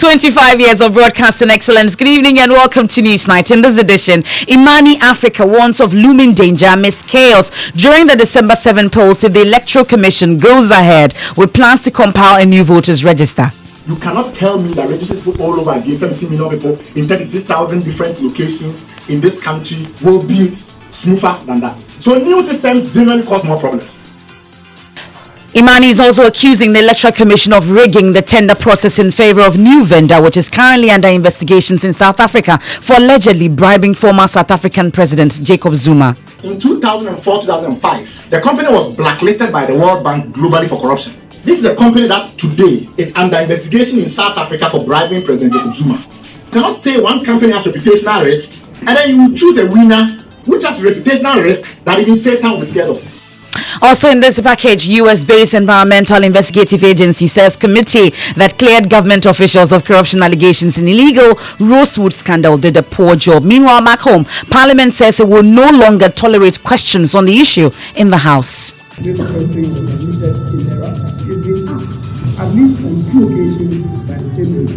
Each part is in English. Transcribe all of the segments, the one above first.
25 years of broadcasting excellence. Good evening and welcome to Newsnight. In this edition, Imani Africa warns of looming danger amidst chaos during the December 7 polls if the Electoral Commission goes ahead with plans to compile a new voters register. You cannot tell me that registers put all over again 17 million people in 36,000 different locations in this country will be smoother than that. So new systems generally cause more problems. Imani is also accusing the Electoral Commission of rigging the tender process in favor of new vendor, which is currently under investigations in South Africa for allegedly bribing former South African President Jacob Zuma. In 2004-2005, the company was blacklisted by the World Bank globally for corruption. This is a company that today is under investigation in South Africa for bribing President Jacob Zuma. You cannot say one company has reputational risk and then you choose a winner which has reputational risk that even Satan will scared of. Also in this package, US-based Environmental Investigative Agency says committee that cleared government officials of corruption allegations in illegal Rosewood scandal did a poor job. Meanwhile, back home, Parliament says it will no longer tolerate questions on the issue in the House. This country was admitted in Iraq at least on 2 occasions by the same.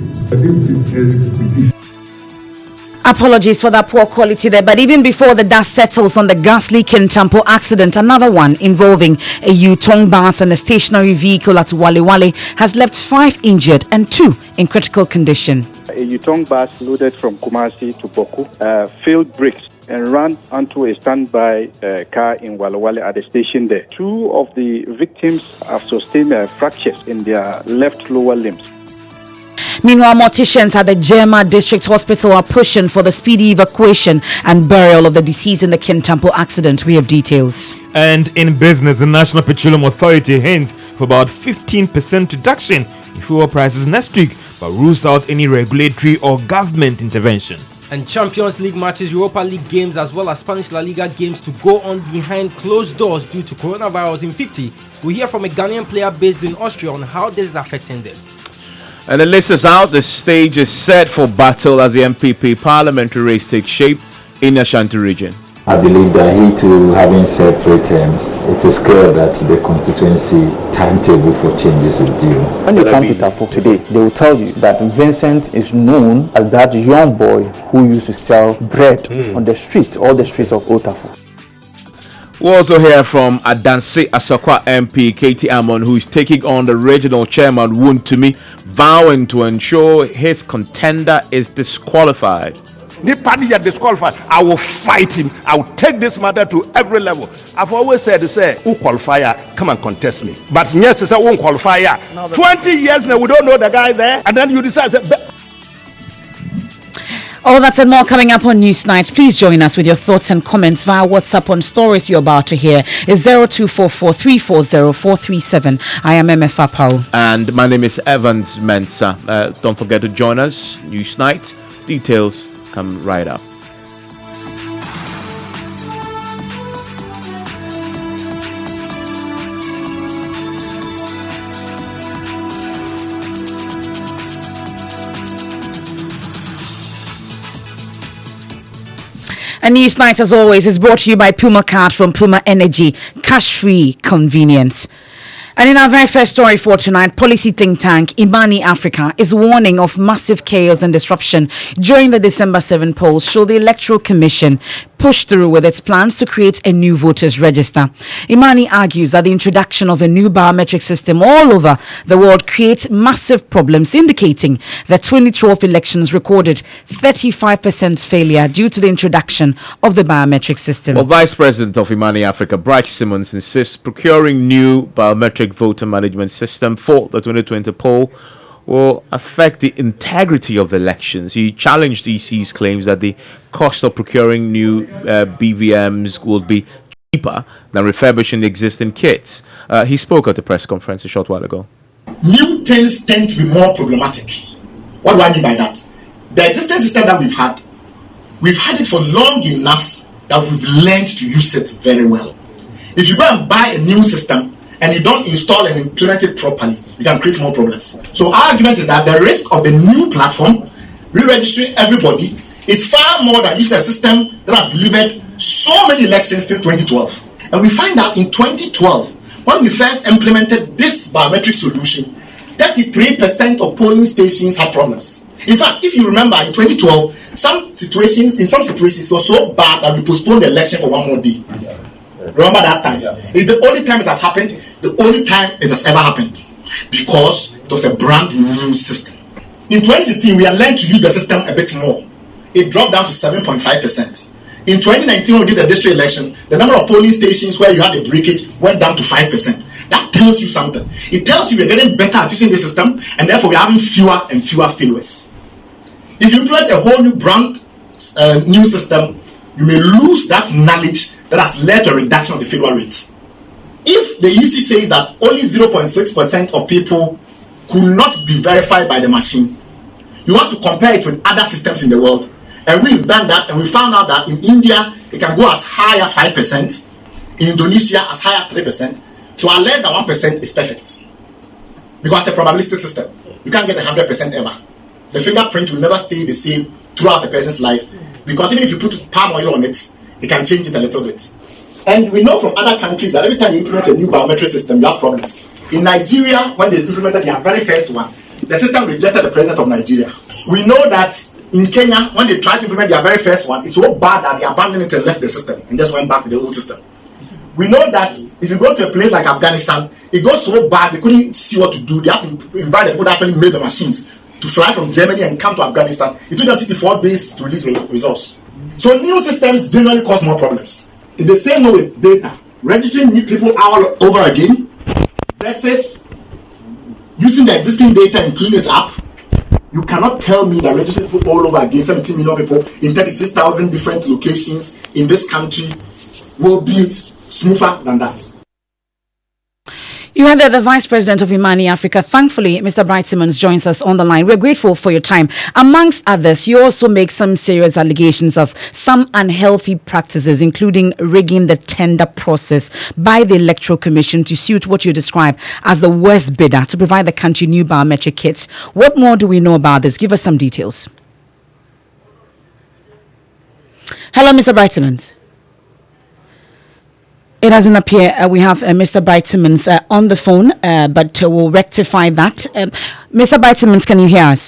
Apologies for that poor quality there, but even before the dust settles on the gas leak in Tampo accident, another one involving a Yutong bus and a stationary vehicle at Wale Wale has left 5 injured and 2 in critical condition. A Yutong bus loaded from Kumasi to Boku failed brakes and ran onto a standby car in Wale Wale at the station there. 2 of the victims have sustained fractures in their left lower limbs. Meanwhile, morticians at the Jema District Hospital are pushing for the speedy evacuation and burial of the deceased in the Kintampo accident. We have details. And in business, the National Petroleum Authority hints for about 15% reduction in fuel prices next week, but rules out any regulatory or government intervention. And Champions League matches, Europa League games, as well as Spanish La Liga games to go on behind closed doors due to coronavirus in 50. We'll hear from a Ghanaian player based in Austria on how this is affecting them. And the list is out. The stage is set for battle as the MPP parliamentary race takes shape in the Ashanti region. I believe that he too, having said 3 terms, it is clear that the constituency timetable for changes is due. When you come to Tapo today, they will tell you that Vincent is known as that young boy who used to sell bread on the streets, all the streets of Otapo. We'll also hear from Adanse Asokwa MP Katie Amon, who is taking on the regional chairman Wuntumi, vowing to ensure his contender is disqualified. The party are disqualified. I will fight him. I will take this matter to every level. I've always said, who qualifier, come and contest me. But yes, it's a won't qualifier. 20 years now, we don't know the guy there, and then you decide. All that and more coming up on Newsnight. Please join us with your thoughts and comments via WhatsApp on stories you're about to hear. It's 0244340437. I am Emefa Apawu. And my name is Mensah. Don't forget to join us. Newsnight. Details come right up. And Newsnight, as always, is brought to you by Puma Card from Puma Energy. Cash-free convenience. And in our very first story for tonight, policy think tank Imani Africa is warning of massive chaos and disruption during the December 7 polls should the Electoral Commission push through with its plans to create a new voters register. Imani argues that the introduction of a new biometric system all over the world creates massive problems, indicating that 2012 elections recorded 35% failure due to the introduction of the biometric system. Well, Vice President of Imani Africa, Bright Simmons, insists procuring new biometric voter management system for the 2020 poll will affect the integrity of the elections. He challenged EC's claims that the cost of procuring new BVMs will be cheaper than refurbishing the existing kits. He spoke at the press conference a short while ago. New things tend to be more problematic. What do I mean by that? The existing system that we've had it for long enough that we've learned to use it very well. If you go and buy a new system and you don't install and implement it properly, you can create more problems. So our argument is that the risk of the new platform, re-registering everybody, is far more than if a system that has delivered so many elections since 2012. And we find out in 2012, when we first implemented this biometric solution, 33% of polling stations had problems. In fact, if you remember, in 2012, in some situations, it was so bad that we postponed the election for one more day. Remember that time? It's the only time it has happened, the only time it has ever happened, because it was a brand new system. In 2016, we had learned to use the system a bit more. It dropped down to 7.5%. In 2019, when we did the district election, the number of polling stations where you had a breakage went down to 5%. That tells you something. It tells you we're getting better at using the system, and therefore we're having fewer and fewer failures. If you implement a whole new brand new system, you may lose that knowledge that has led to a reduction of the failure rate. If the EC says that only 0.6% of people could not be verified by the machine, you want to compare it with other systems in the world. And we've done that, and we found out that in India, it can go as high as 5%, in Indonesia as high as 3%. So our less than 1% is perfect. Because it's a probabilistic system. You can't get 100% ever. The fingerprint will never stay the same throughout the person's life. Because even if you put palm oil on it, it can change it a little bit. And we know from other countries that every time you implement a new biometric system, you have problems. In Nigeria, when they implemented their very first one, the system rejected the president of Nigeria. We know that in Kenya, when they tried to implement their very first one, it's so bad that they abandoned it and left the system and just went back to the old system. We know that if you go to a place like Afghanistan, it goes so bad they couldn't see what to do. They have to invite the people that actually made the machines to fly from Germany and come to Afghanistan. It took them 64 days to release results. So new systems generally cause more problems. In the same way with data, registering new people all over again versus using the existing data and cleaning it up. You cannot tell me that registering people all over again, 17 million people in 36,000 different locations in this country will be smoother than that. You heard that the Vice President of Imani Africa. Thankfully, Mr. Bright Simmons joins us on the line. We're grateful for your time. Amongst others, you also make some serious allegations of some unhealthy practices, including rigging the tender process by the Electoral Commission to suit what you describe as the worst bidder to provide the country new biometric kits. What more do we know about this? Give us some details. Hello, Mr. Bright Simmons. It doesn't appear we have Mr. Bright Simmons on the phone, but we'll rectify that. Mr. Bright Simmons, can you hear us?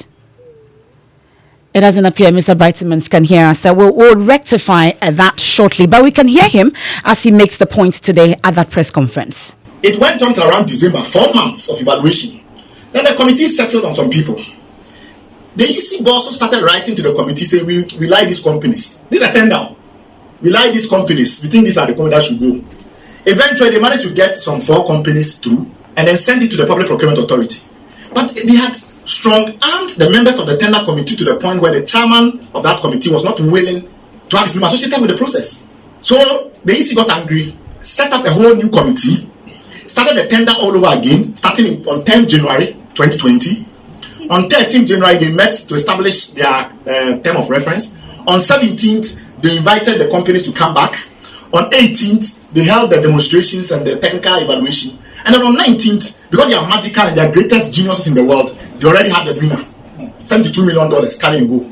It doesn't appear Mr. Bright Simmons can hear us. We'll rectify that shortly, but we can hear him as he makes the points today at that press conference. It went on to around December, 4 months of evaluation. Then the committee settled on some people. The EC also started writing to the committee saying, we like these companies. This is a tender. We like these companies. We think these are the companies that should go. Eventually, they managed to get some 4 companies through and then send it to the Public Procurement Authority. But they had strong-armed the members of the tender committee to the point where the chairman of that committee was not willing to have him associated with the process. So the EC got angry, set up a whole new committee, started the tender all over again, starting on 10 January 2020. On 13th January, they met to establish their term of reference. On 17th, they invited the companies to come back. On 18th, they held the demonstrations and the technical evaluation. And then on 19th, because they are magical and they are greatest geniuses in the world, they already have the winner. $72 million, carry and go.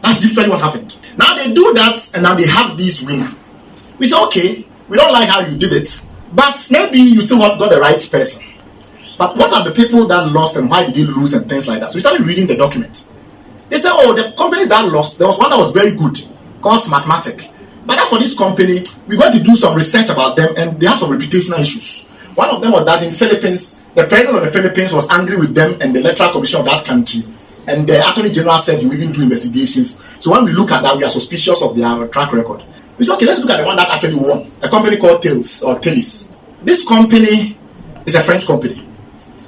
That's different what happened. Now they do that, and now they have this winner. We say, okay, we don't like how you did it, but maybe you still got the right person. But what are the people that lost and why did they lose and things like that? So we started reading the document. They said, oh, the company that lost, there was one that was very good, called Mathematic. But as for this company, we're going to do some research about them, and they have some reputational issues. One of them was that in the Philippines, the president of the Philippines was angry with them and the electoral commission of that country. And the attorney general said he will even do investigations. So when we look at that, we are suspicious of their track record. We said, okay, let's look at the one that actually won. A company called Tails. This company is a French company.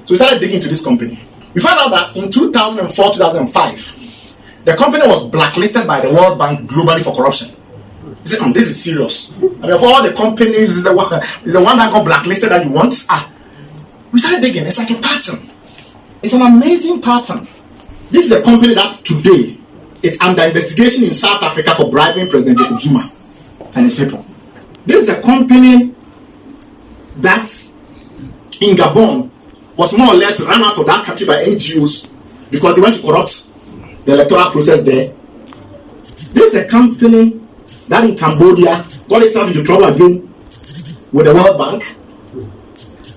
So we started digging into this company. We found out that in 2004-2005, the company was blacklisted by the World Bank globally for corruption. He said, this is serious. I mean, of all the companies, is the one that got blacklisted that you want? We started digging. It's like a pattern. It's an amazing pattern. This is a company that today is under investigation in South Africa for bribing President Jacob Zuma and his people. This is a company that in Gabon was more or less run out of that country by NGOs because they went to corrupt the electoral process there. This is a company that in Cambodia got itself into trouble again with the World Bank.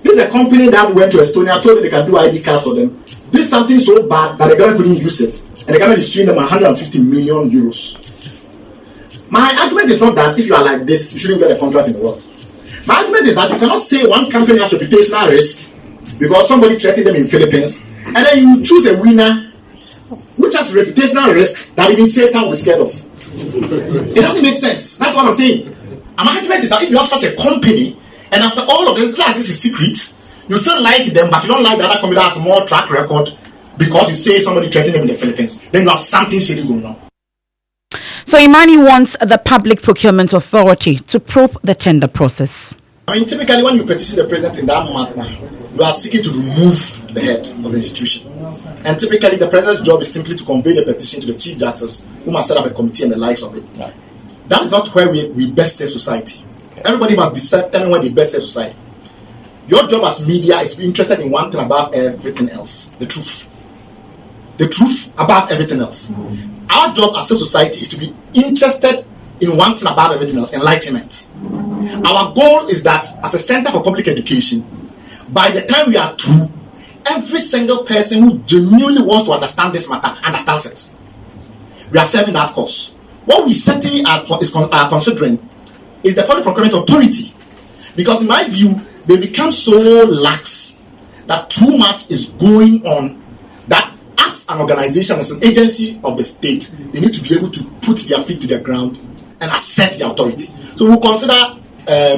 This is a company that went to Estonia, told them they can do ID cards for them. This is something so bad that the government couldn't use it. and the government is suing them 150 million euros. My argument is not that if you are like this, you shouldn't get a contract in the world. My argument is that you cannot say one company has reputational risk because somebody threatened them in the Philippines, and then you choose a winner which has reputational risk that even Satan was scared of. It doesn't make sense. That's what I'm saying. And my argument is that if you have such a company, and after all of this, like this is secret, you still like them, but you don't like the other company that has more track record because you say somebody threatened them in the Philippines, then you have something shady going on. So Imani wants the Public Procurement Authority to probe the tender process. I mean, typically when you petition the president in that matter, you are seeking to remove the head of the institution. And typically the president's job is simply to convey the petition to the chief justice, who must set up a committee and the likes of it. That is not where we best serve society. Everybody must be telling where they best serve society. Your job as media is to be interested in one thing above everything else, the truth. The truth above everything else. Our job as a society is to be interested in one thing above everything else, enlightenment. Our goal is that as a center for public education, by the time we are through, every single person who genuinely wants to understand this matter understands it. We are serving that cause. What we certainly are considering is the Public Procurement Authority, because in my view, they become so lax that too much is going on that as an organization, as an agency of the state, they need to be able to put their feet to the ground and assert the authority. So we'll consider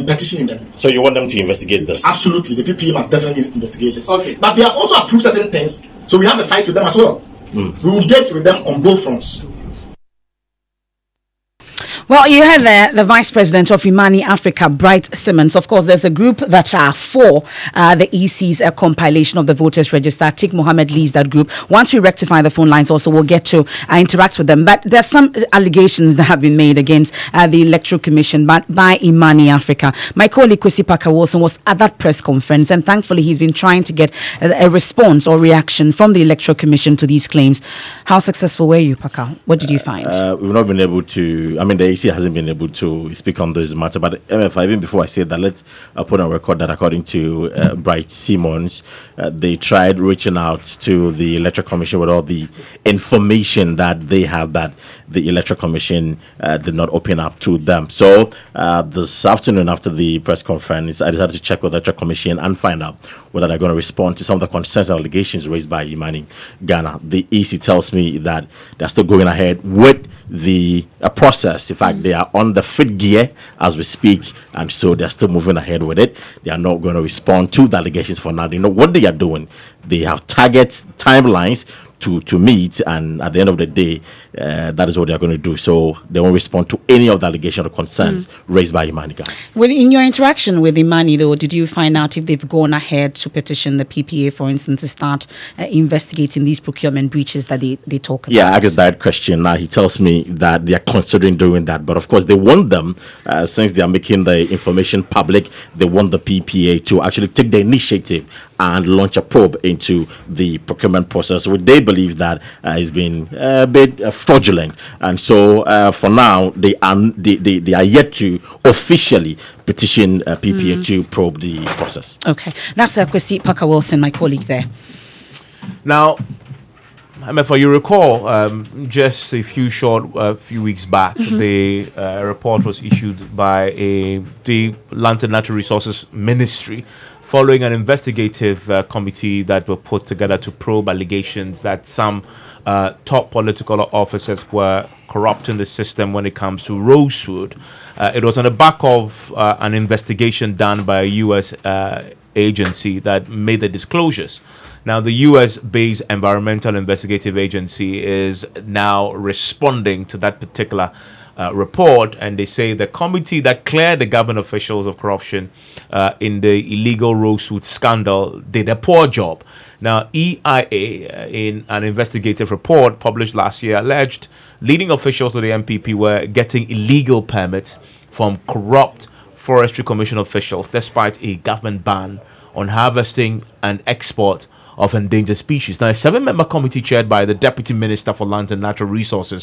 petitioning them. So you want them to investigate this? Absolutely. The PPA must definitely investigate it. Okay. But they have also approved certain things, so we have a fight with them as well. We will get with them on both fronts. Well, you heard the Vice President of Imani Africa, Bright Simmons. Of course, there's a group that are for the EC's compilation of the voters register. Tik Mohammed leads that group. Once we rectify the phone lines also, we'll get to interact with them. But there's some allegations that have been made against the Electoral Commission by Imani Africa. My colleague, Kwesi Parker-Wilson, was at that press conference, and thankfully he's been trying to get a response or reaction from the Electoral Commission to these claims. How successful were you, Parker? What did you find? We've not been able to, the EC hasn't been able to speak on this matter, but Emefa, even before I say that, let's put on record that according to Bright Simmons, they tried reaching out to the Electoral Commission with all the information that they have that the Electoral Commission did not open up to them. So this afternoon after the press conference, I decided to check with the Electoral Commission and find out whether they're going to respond to some of the concerns and allegations raised by Imani Ghana. The EC tells me that they're still going ahead with the process. In fact, they are on the fifth gear as we speak, and so they're still moving ahead with it. They are not going to respond to the allegations for now. They know what they are doing. They have targets, timelines to meet, and at the end of the day, that is what they are going to do. So they won't respond to any of the allegations or concerns raised by Imani Ghana. Well, in your interaction with Imani, though, did you find out if they've gone ahead to petition the PPA, for instance, to start investigating these procurement breaches that they talk about? Yeah, I guess that question. Now he tells me that they are considering doing that, but of course they want them, since they are making the information public, they want the PPA to actually take the initiative and launch a probe into the procurement process, which they believe that has been a bit fraudulent. And so for now, they are yet to officially petition PPA to probe the process. Okay. That's Kwesi Parker-Wilson, my colleague there. Now, if you recall, just a few weeks back, the report was issued by the Land and Natural Resources Ministry following an investigative committee that were put together to probe allegations that some top political officers were corrupting the system when it comes to Rosewood. It was on the back of an investigation done by a U.S. agency that made the disclosures. Now, the U.S.-based Environmental Investigative Agency is now responding to that particular report, and they say the committee that cleared the government officials of corruption in the illegal Rosewood scandal did a poor job. Now, EIA, in an investigative report published last year, alleged leading officials of the MPP were getting illegal permits from corrupt Forestry Commission officials despite a government ban on harvesting and export of endangered species. Now, a 7-member committee chaired by the Deputy Minister for Lands and Natural Resources,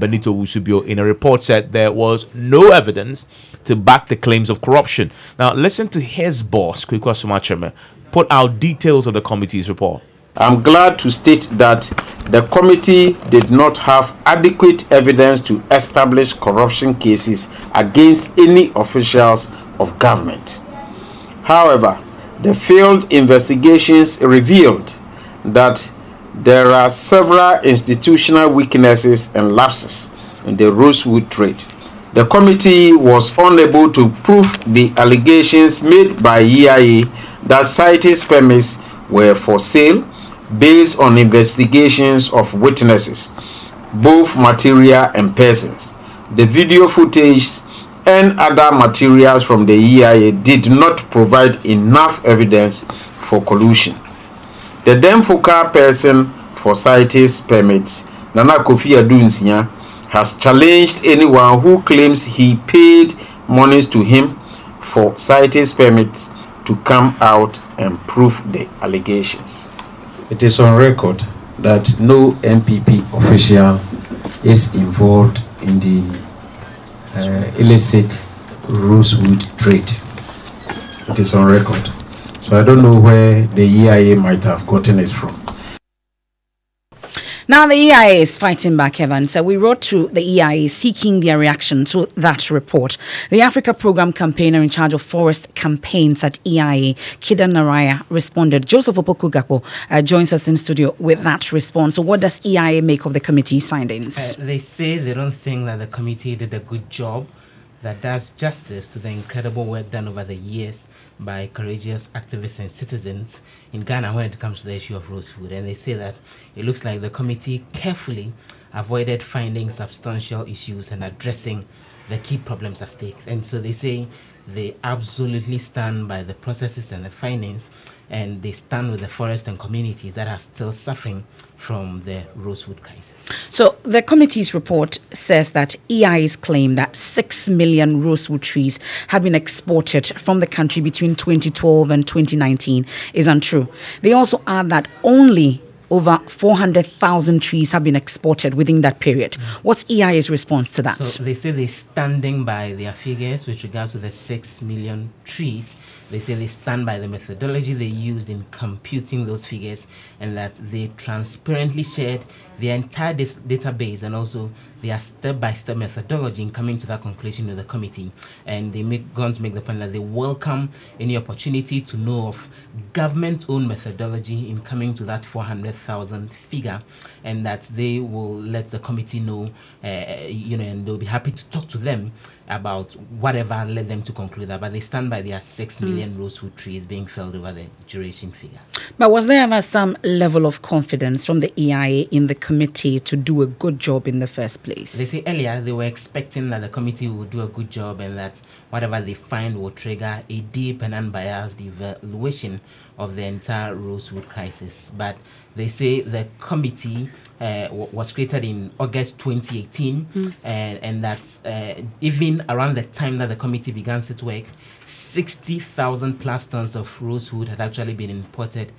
Benito Wusubio, in a report said there was no evidence to back the claims of corruption. Now, listen to his boss, Kwesi Parker-Wilson, put out details of the committee's report. I'm glad to state that the committee did not have adequate evidence to establish corruption cases against any officials of government. However, the failed investigations revealed that there are several institutional weaknesses and lapses in the rosewood trade. The committee was unable to prove the allegations made by EIA that CITES permits were for sale based on investigations of witnesses, both material and persons. The video footage and other materials from the EIA did not provide enough evidence for collusion. The then focal person for CITES permits, Nana Kofi Adunsia, has challenged anyone who claims he paid monies to him for CITES permits to come out and prove the allegations. It is on record that no MPP official is involved in the illicit rosewood trade. It is on record. So I don't know where the EIA might have gotten it from. Now the EIA is fighting back, Evan. So we wrote to the EIA seeking their reaction to that report. The Africa Program campaigner in charge of forest campaigns at EIA, Kidan Naraya, responded. Joseph Opoku-Gakpo joins us in studio with that response. So what does EIA make of the committee's findings? They say they don't think that the committee did a good job that does justice to the incredible work done over the years by courageous activists and citizens in Ghana when it comes to the issue of rosewood. And they say that it looks like the committee carefully avoided finding substantial issues and addressing the key problems at stake. And so they say they absolutely stand by the processes and the findings, and they stand with the forest and communities that are still suffering from the rosewood crisis. So the committee's report says that EIA's claim that 6 million rosewood trees have been exported from the country between 2012 and 2019 is untrue. They also add that only over 400,000 trees have been exported within that period. What's EIA's response to that? So they say they're standing by their figures with regards to the 6 million trees. They say they stand by the methodology they used in computing those figures, and that they transparently shared the entire database and also their step-by-step methodology in coming to that conclusion with the committee. And they going to make the point that they welcome any opportunity to know of government-owned methodology in coming to that 400,000 figure, and that they will let the committee know, and they'll be happy to talk to them about whatever led them to conclude that. But they stand by their 6 million rosewood trees being felled over the duration figure. But was there ever some level of confidence from the EIA in the committee to do a good job in the first place? They say earlier they were expecting that the committee would do a good job and that whatever they find will trigger a deep and unbiased evaluation of the entire rosewood crisis. But they say the committee was created in August 2018, and that even around the time that the committee began its work, 60,000 plus tons of rosewood had actually been imported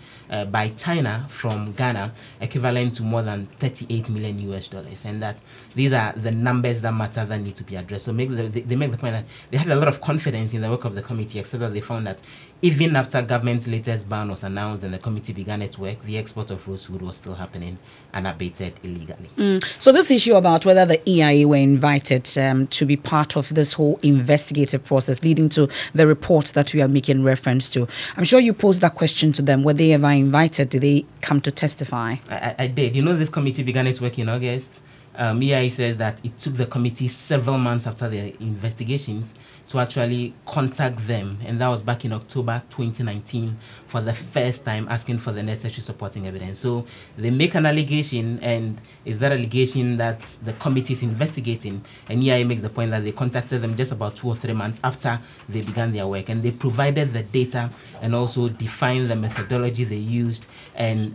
by China from Ghana, equivalent to more than $38 million US, and that these are the numbers that matter that need to be addressed. So they make the point that they had a lot of confidence in the work of the committee, except that they found that even after government's latest ban was announced and the committee began its work, the export of rosewood was still happening unabated illegally. So this issue about whether the EIA were invited to be part of this whole investigative process leading to the report that we are making reference to, I'm sure you posed that question to them. Were they ever invited? Did they come to testify? I did. This committee began its work in August. EIA says that it took the committee several months after the investigations to actually contact them, and that was back in October 2019 for the first time, asking for the necessary supporting evidence. So they make an allegation, and is that allegation that the committee is investigating, and EIA makes the point that they contacted them just about 2 or 3 months after they began their work, and they provided the data and also defined the methodology they used, and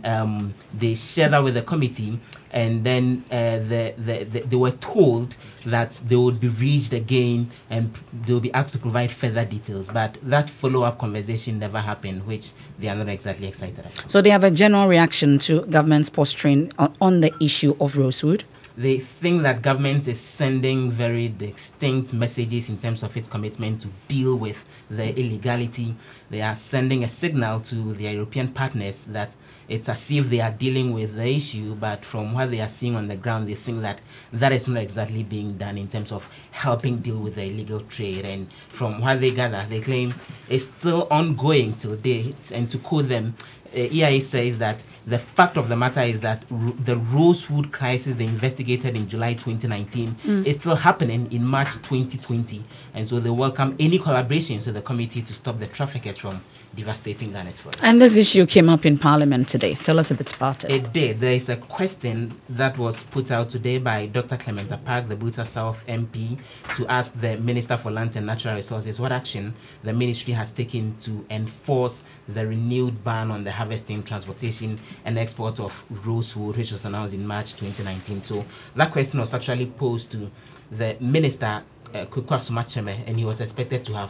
they shared that with the committee, and then they were told that they would be reached again and they will be asked to provide further details. But that follow-up conversation never happened, which they are not exactly excited about. So they have a general reaction to government's posturing on the issue of rosewood? They think that government is sending very distinct messages in terms of its commitment to deal with the illegality, they are sending a signal to their European partners that it's as if they are dealing with the issue, but from what they are seeing on the ground, they think that that is not exactly being done in terms of helping deal with the illegal trade. And from what they gather, they claim it's still ongoing till date. And to quote them, EIA says that the fact of the matter is that the Rosewood crisis they investigated in July 2019 is still happening in March 2020. And so they welcome any collaborations with the committee to stop the traffickers from devastating Ghana's forest. And this issue came up in Parliament today. Tell us a bit about it. It did. There is a question that was put out today by Dr. Apawu, the Buta South MP, to ask the Minister for Lands and Natural Resources what action the ministry has taken to enforce the renewed ban on the harvesting, transportation, and export of rosewood, which was announced in March 2019. So that question was actually posed to the Minister, Kukwa Sumacheme, and he was expected to have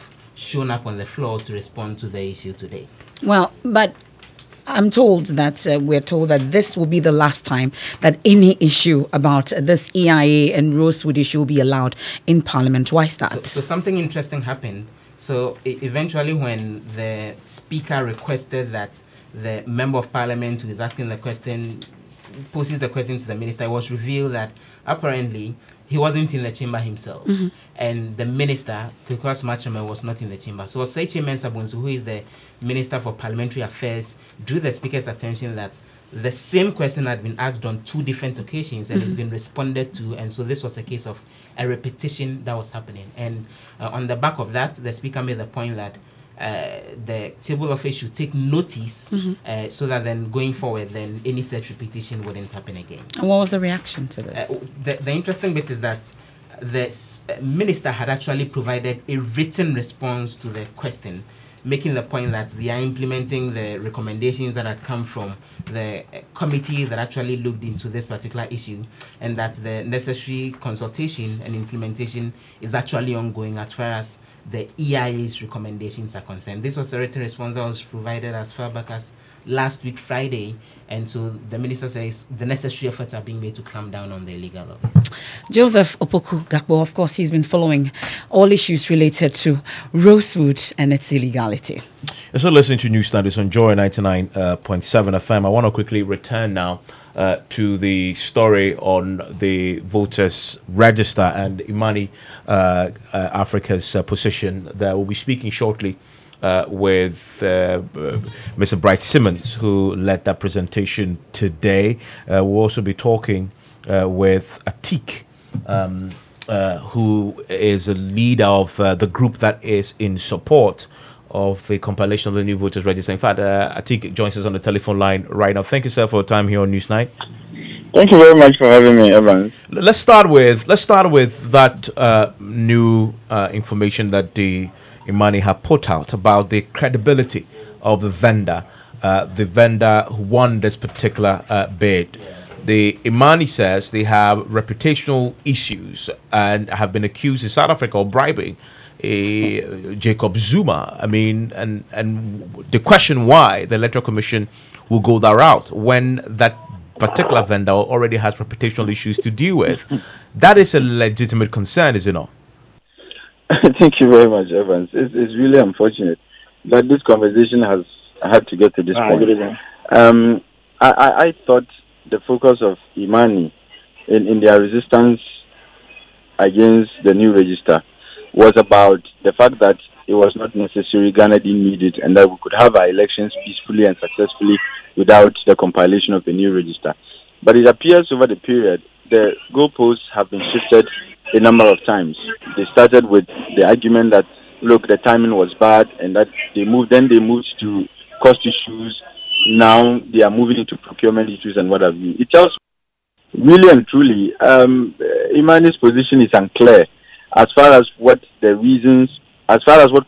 shown up on the floor to respond to the issue today. Well, but I'm told that we're told that this will be the last time that any issue about this EIA and rosewood issue will be allowed in Parliament. Why is that? So something interesting happened. So eventually when the Speaker requested that the Member of Parliament who is asking the question poses the question to the Minister, it was revealed that apparently he wasn't in the chamber himself. And the Minister, Kukwa Sumacheme, was not in the chamber. So Mensah, who is the Minister for Parliamentary Affairs, drew the Speaker's attention that the same question had been asked on two different occasions and it's been responded to, and so this was a case of a repetition that was happening. And on the back of that, the Speaker made the point that the Table Office should take notice so that then going forward, then any such repetition wouldn't happen again. And what was the reaction to this? The interesting bit is that the Minister had actually provided a written response to the question, making the point that they are implementing the recommendations that had come from the committee that actually looked into this particular issue, and that the necessary consultation and implementation is actually ongoing as far as the EIA's recommendations are concerned. This was a written response that was provided as far back as last week Friday, and so the Minister says the necessary efforts are being made to clamp down on the illegal law. Joseph Opoku-Gakpo, of course, he's been following all issues related to rosewood and its illegality. You're still listening to News Studies on Joy 99.7 FM. I want to quickly return now to the story on the voters register and Imani Africa's position. That we'll be speaking shortly with Mr. Bright Simmons, who led that presentation today. We'll also be talking with Atik, who is a leader of the group that is in support of the compilation of the new voters register. In fact, Atik joins us on the telephone line right now. Thank you, sir, for your time here on Newsnight. Thank you very much for having me, Evans. Let's start with that new information that the Imani have put out about the credibility of the vendor who won this particular bid. The Imani says they have reputational issues and have been accused in South Africa of bribing Jacob Zuma. I mean, and the question why the Electoral Commission will go that route when that particular vendor already has reputational issues to deal with. That is a legitimate concern, is it not? Thank you very much, Evans. It's really unfortunate that this conversation has had to get to this point. I thought the focus of Imani in their resistance against the new register was about the fact that it was not necessary, Ghana didn't need it, and that we could have our elections peacefully and successfully without the compilation of the new register. But it appears over the period, the goalposts have been shifted a number of times. They started with the argument that, look, the timing was bad, and that they moved to cost issues. Now they are moving into procurement issues and what have you. It tells really and truly, Imani's position is unclear as far as what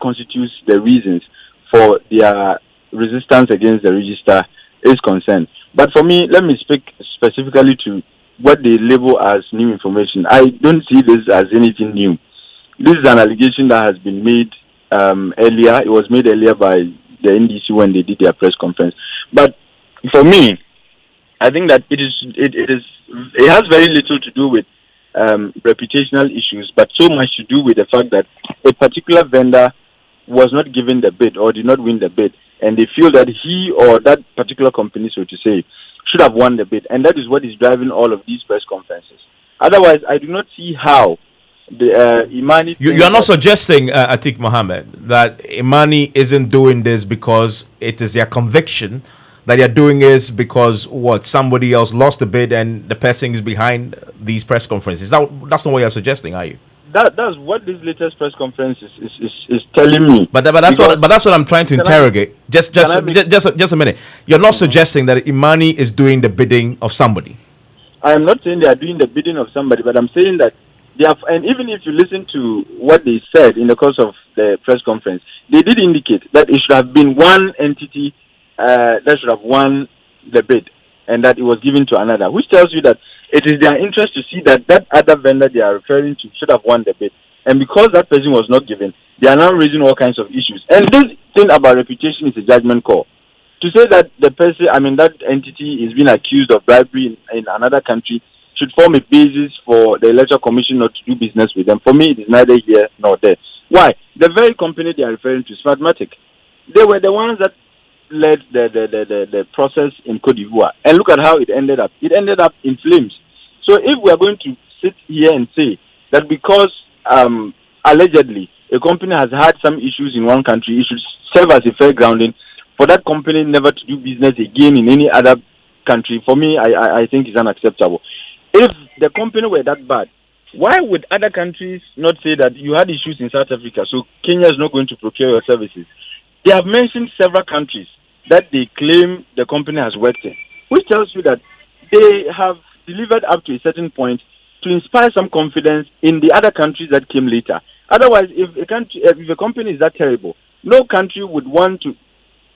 constitutes the reasons for their resistance against the register is concerned. But for me, let me speak specifically to what they label as new information. I don't see this as anything new. This is an allegation that has been made earlier. It was made earlier by the NDC when they did their press conference. But for me, I think that it has very little to do with reputational issues, but so much to do with the fact that a particular vendor was not given the bid or did not win the bid, and they feel that he or that particular company, so to say, should have won the bid, and that is what is driving all of these press conferences. Otherwise, I do not see how the Imani. You are not suggesting, Atik Mohammed, that Imani isn't doing this because it is their conviction, that they're doing this because somebody else lost the bid and the person is behind these press conferences. That's not what you're suggesting, are you? That's what this latest press conference is telling me. But that's what I'm trying to interrogate. Just a minute. You're not suggesting that Imani is doing the bidding of somebody. I am not saying they are doing the bidding of somebody, but I'm saying that they have. And even if you listen to what they said in the course of the press conference, they did indicate that it should have been one entity that should have won the bid, and that it was given to another, which tells you that it is their interest to see that other vendor they are referring to should have won the bid. And because that person was not given, they are now raising all kinds of issues. And this thing about reputation is a judgment call. To say that the person, that entity is being accused of bribery in another country should form a basis for the Electoral Commission not to do business with them. For me, it is neither here nor there. Why? The very company they are referring to, Smartmatic, they were the ones that led the process in Cote d'Ivoire, and look at how it ended up. It ended up in flames. So if we are going to sit here and say that because allegedly a company has had some issues in one country, it should serve as a fair grounding for that company never to do business again in any other country, for me, I think is unacceptable. If the company were that bad, why would other countries not say that you had issues in South Africa, so Kenya is not going to procure your services? They have mentioned several countries that they claim the company has worked in, which tells you that they have delivered up to a certain point to inspire some confidence in the other countries that came later. Otherwise, if a company is that terrible, no country would want to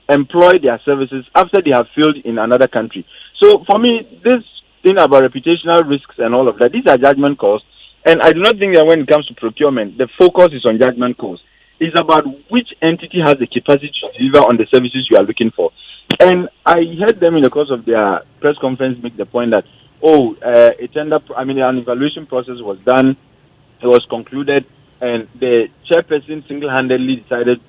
employ their services after they have failed in another country. So for me, this thing about reputational risks and all of that, these are judgment calls, and I do not think that when it comes to procurement, the focus is on judgment calls. It's about which entity has the capacity to deliver on the services you are looking for. And I heard them in the course of their press conference make the point that, an evaluation process was done, it was concluded, and the chairperson single-handedly decided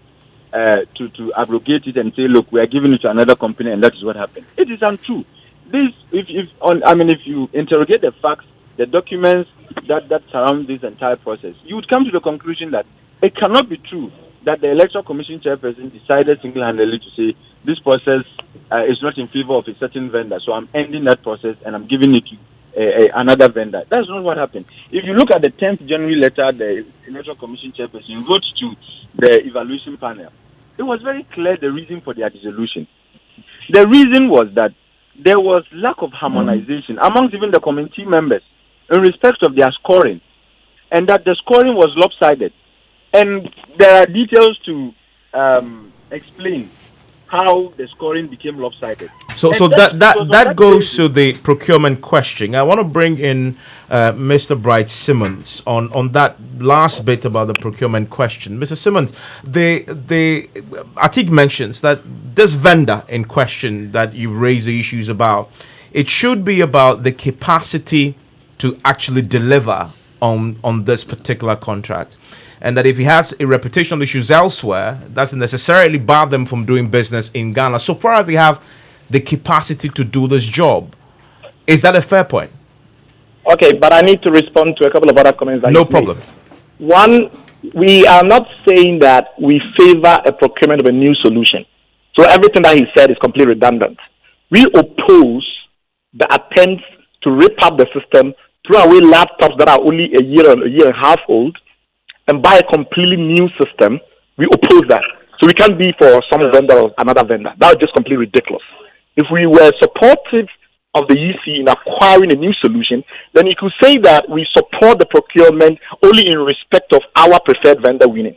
to abrogate it and say, look, we are giving it to another company, and that is what happened. It is untrue. If you interrogate the facts, the documents that surround this entire process, you would come to the conclusion that it cannot be true that the Electoral Commission chairperson decided single-handedly to say this process is not in favor of a certain vendor, so I'm ending that process and I'm giving it to another vendor. That's not what happened. If you look at the 10th January letter the Electoral Commission chairperson wrote to the evaluation panel, it was very clear the reason for their dissolution. The reason was that there was lack of harmonization amongst even the committee members in respect of their scoring, and that the scoring was lopsided. And there are details to explain how the scoring became lopsided. So that goes to the procurement question. I want to bring in Mr. Bright Simmons on that last bit about the procurement question. Mr. Simmons, Atik mentions that this vendor in question that you raised the issues about, it should be about the capacity to actually deliver on this particular contract. And that if he has a reputational issues elsewhere, doesn't necessarily bar them from doing business in Ghana, so far as they have the capacity to do this job. Is that a fair point? Okay, but I need to respond to a couple of other comments. No problem. One, we are not saying that we favor a procurement of a new solution. So everything that he said is completely redundant. We oppose the attempts to rip up the system, throw away laptops that are only a year and a half old, and buy a completely new system. We oppose that. So we can't be for some vendor or another vendor. That would just completely ridiculous. If we were supportive of the EC in acquiring a new solution, then you could say that we support the procurement only in respect of our preferred vendor winning.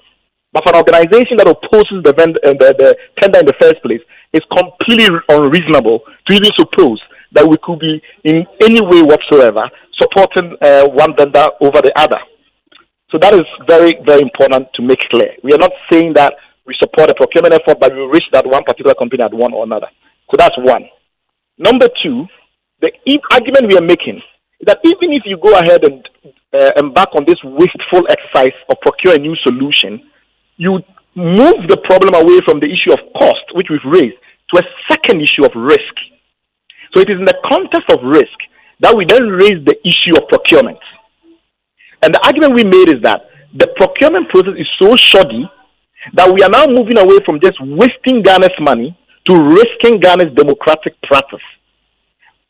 But for an organization that opposes the tender in the first place, it's completely unreasonable to even suppose that we could be in any way whatsoever supporting one vendor over the other. So that is very, very important to make clear. We are not saying that we support a procurement effort, but we wish that one particular company had one or another. So that's one. Number two, the argument we are making is that even if you go ahead and embark on this wasteful exercise of procure a new solution, you move the problem away from the issue of cost, which we've raised, to a second issue of risk. So it is in the context of risk that we then raise the issue of procurement. And the argument we made is that the procurement process is so shoddy that we are now moving away from just wasting Ghana's money to risking Ghana's democratic practice.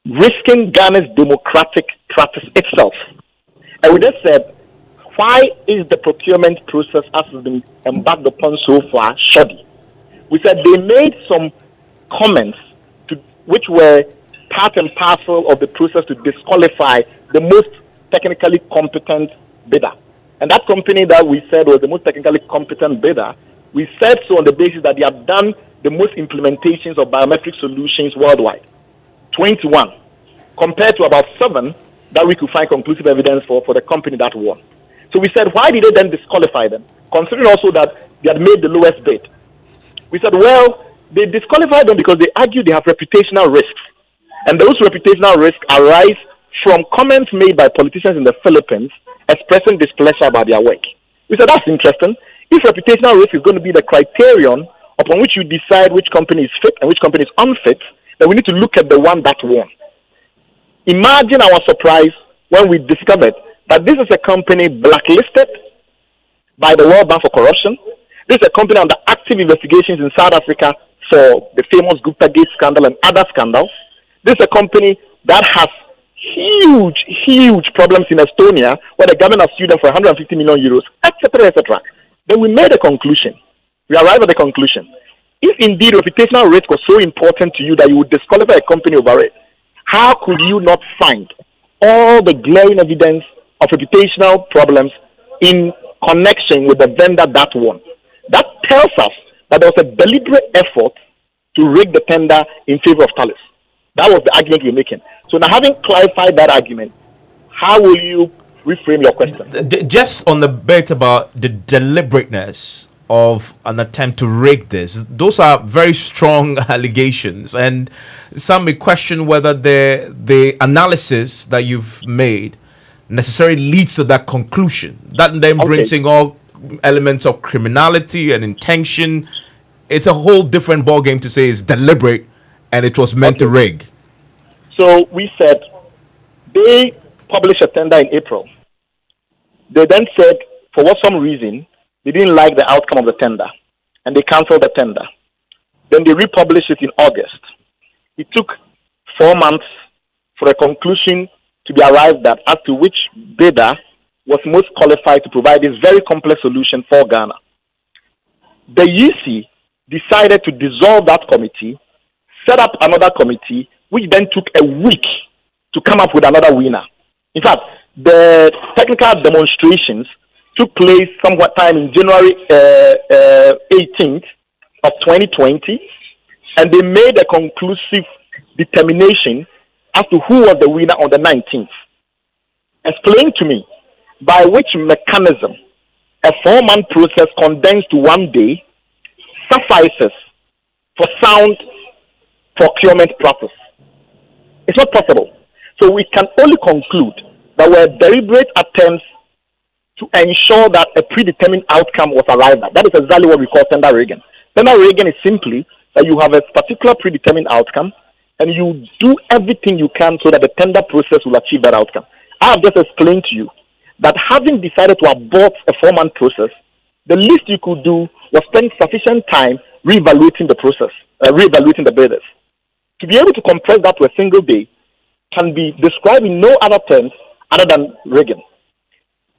Risking Ghana's democratic practice itself. And we just said, why is the procurement process as has been embarked upon so far shoddy? We said they made some comments which were part and parcel of the process to disqualify the most technically competent bidder. And that company that we said was the most technically competent bidder, we said so on the basis that they have done the most implementations of biometric solutions worldwide. 21, compared to about 7 that we could find conclusive evidence for the company that won. So we said, why did they then disqualify them? Considering also that they had made the lowest bid. We said, well, they disqualified them because they argue they have reputational risks. And those reputational risks arise from comments made by politicians in the Philippines expressing displeasure about their work. We said, that's interesting. If reputational risk is going to be the criterion upon which you decide which company is fit and which company is unfit, then we need to look at the one that won. Imagine our surprise when we discovered that this is a company blacklisted by the World Bank for corruption. This is a company under active investigations in South Africa for the famous Gupta Gate scandal and other scandals. This is a company that has huge problems in Estonia, where the government has sued them for 150 million euros, etc., etc. Then we made a conclusion. We arrived at the conclusion. If indeed reputational risk was so important to you that you would disqualify a company over it, how could you not find all the glaring evidence of reputational problems in connection with the vendor that won? That tells us that there was a deliberate effort to rig the tender in favor of Thales. That was the argument we were making. So now, having clarified that argument, how will you reframe your question? Just on the bit about the deliberateness of an attempt to rig this, those are very strong allegations, and some may question whether the analysis that you've made necessarily leads to that conclusion. That then brings in all elements of criminality and intention. It's a whole different ballgame to say it's deliberate and it was meant to rig. So we said they published a tender in April. They then said, for some reason, they didn't like the outcome of the tender and they canceled the tender. Then they republished it in August. It took 4 months for a conclusion to be arrived at as to which bidder was most qualified to provide this very complex solution for Ghana. The EC decided to dissolve that committee, set up another committee, which then took a week to come up with another winner. In fact, the technical demonstrations took place somewhat time in January 18th of 2020, and they made a conclusive determination as to who was the winner on the 19th. Explain to me by which mechanism a 4-month process condensed to 1 day suffices for sound procurement process. It's not possible. So we can only conclude that were deliberate attempts to ensure that a predetermined outcome was arrived at. That is exactly what we call tender rigging. Tender rigging is simply that you have a particular predetermined outcome and you do everything you can so that the tender process will achieve that outcome. I have just explained to you that having decided to abort a 4-month process, the least you could do was spend sufficient time reevaluating the process, reevaluating the bidders. To be able to compress that to a single day can be described in no other terms other than rigging.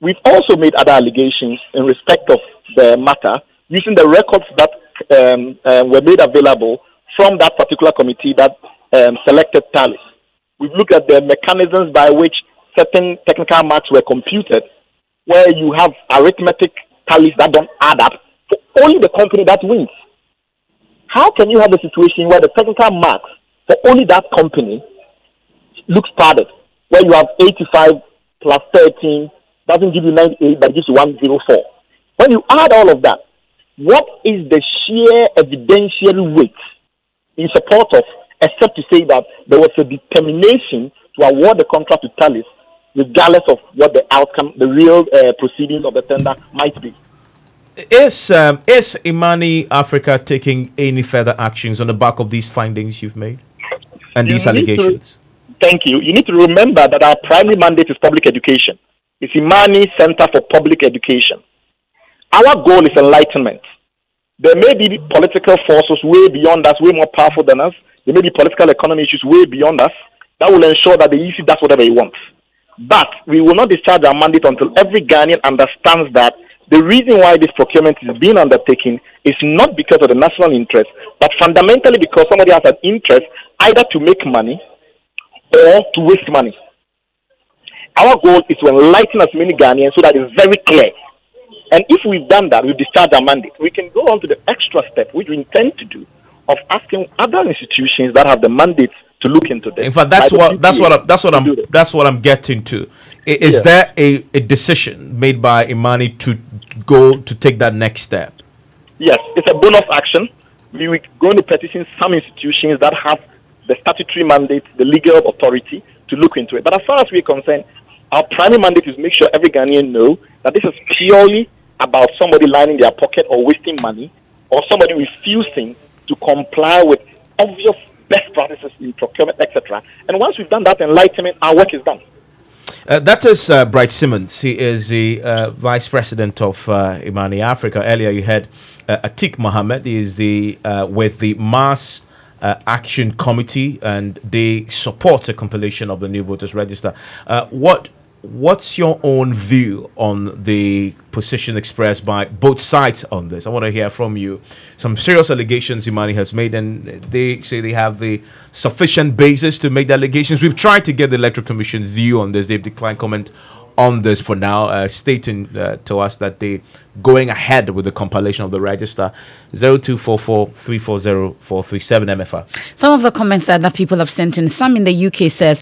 We've also made other allegations in respect of the matter using the records that were made available from that particular committee that selected Thales. We've looked at the mechanisms by which certain technical marks were computed, where you have arithmetic tallies that don't add up for only the company that wins. How can you have a situation where the technical marks for only that company looks padded, where you have 85 plus 13 doesn't give you 98 but gives you 104? When you add all of that, what is the sheer evidentiary weight in support of, except to say that there was a determination to award the contract to Thales regardless of what the outcome, the real proceedings of the tender might be? Is Imani Africa taking any further actions on the back of these findings you've made and these allegations? Thank you. You need to remember that our primary mandate is public education. It's Imani Center for Public Education. Our goal is enlightenment. There may be political forces way beyond us, way more powerful than us. There may be political economy issues way beyond us that will ensure that the EC does whatever he wants. But we will not discharge our mandate until every Ghanaian understands that the reason why this procurement is being undertaken is not because of the national interest, but fundamentally because somebody has an interest either to make money or to waste money. Our goal is to enlighten as many Ghanaians so that it's very clear. And if we've done that, we've discharged our mandate. We can go on to the extra step, which we intend to do, of asking other institutions that have the mandate to look into this. In fact, that's what I'm getting to. Is there a decision made by Imani to go to take that next step? Yes, it's a bonus action. We will going to petition some institutions that have the statutory mandate, the legal authority to look into it. But as far as we're concerned, our primary mandate is make sure every Ghanaian know that this is purely about somebody lining their pocket or wasting money, or somebody refusing to comply with obvious best practices in procurement, etc. And once we've done that enlightenment, our work is done. That is Bright Simmons. He is the Vice President of Imani Africa. Earlier you had Atik Mohammed. He is with the Mass Action Committee, and they support the compilation of the new voters register. What's your own view on the position expressed by both sides on this? I want to hear from you. Some serious allegations Imani has made, and they say they have the sufficient basis to make the allegations. We've tried to get the Electoral Commission's view on this. They've declined comment on this for now, stating to us that they're going ahead with the compilation of the register. 0244-340-437 Emefa. Some of the comments that people have sent in, some in the UK says